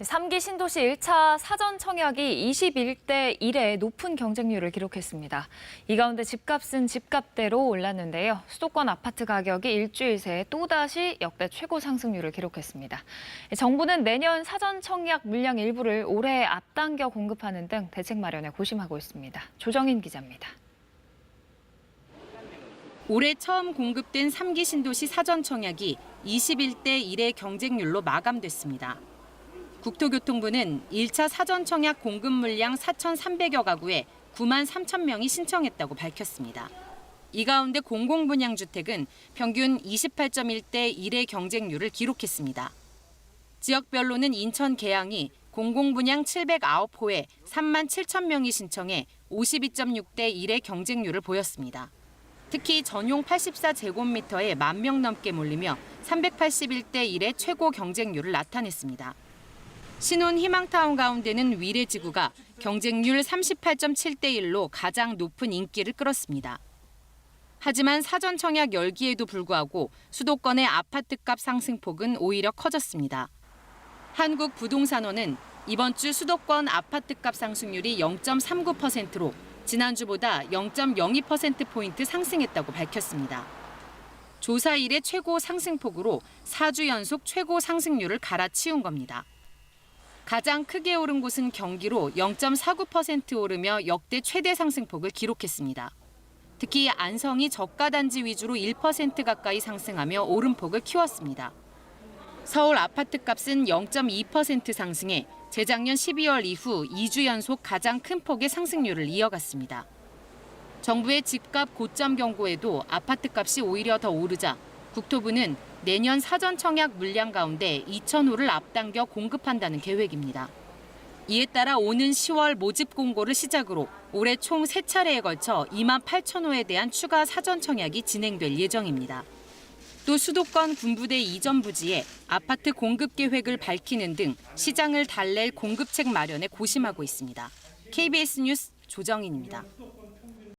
3기 신도시 1차 사전 청약이 21대 1의 높은 경쟁률을 기록했습니다. 이 가운데 집값은 집값대로 올랐는데요. 수도권 아파트 가격이 일주일 새에 또다시 역대 최고 상승률을 기록했습니다. 정부는 내년 사전 청약 물량 일부를 올해 앞당겨 공급하는 등 대책 마련에 고심하고 있습니다. 조정인 기자입니다. 올해 처음 공급된 3기 신도시 사전 청약이 21대 1의 경쟁률로 마감됐습니다. 국토교통부는 1차 사전 청약 공급 물량 4,300여 가구에 9만 3천 명이 신청했다고 밝혔습니다. 이 가운데 공공분양주택은 평균 28.1대 1의 경쟁률을 기록했습니다. 지역별로는 인천 계양이 공공분양 709호에 3만 7천 명이 신청해 52.6대 1의 경쟁률을 보였습니다. 특히 전용 84제곱미터에 1만 명 넘게 몰리며 381대 1의 최고 경쟁률을 나타냈습니다. 신혼 희망타운 가운데는 위례지구가 경쟁률 38.7대 1로 가장 높은 인기를 끌었습니다. 하지만 사전 청약 열기에도 불구하고 수도권의 아파트값 상승폭은 오히려 커졌습니다. 한국부동산원은 이번 주 수도권 아파트값 상승률이 0.39%로 지난주보다 0.02%포인트 상승했다고 밝혔습니다. 조사 이래 최고 상승폭으로 4주 연속 최고 상승률을 갈아치운 겁니다. 가장 크게 오른 곳은 경기로 0.49% 오르며 역대 최대 상승폭을 기록했습니다. 특히 안성이 저가단지 위주로 1% 가까이 상승하며 오름폭을 키웠습니다. 서울 아파트값은 0.2% 상승해 재작년 12월 이후 2주 연속 가장 큰 폭의 상승률을 이어갔습니다. 정부의 집값 고점 경고에도 아파트값이 오히려 더 오르자 국토부는 내년 사전 청약 물량 가운데 2,000호를 앞당겨 공급한다는 계획입니다. 이에 따라 오는 10월 모집 공고를 시작으로 올해 총 3차례에 걸쳐 2만 8,000호에 대한 추가 사전 청약이 진행될 예정입니다. 또 수도권 군부대 이전 부지에 아파트 공급 계획을 밝히는 등 시장을 달랠 공급책 마련에 고심하고 있습니다. KBS 뉴스 조정인입니다.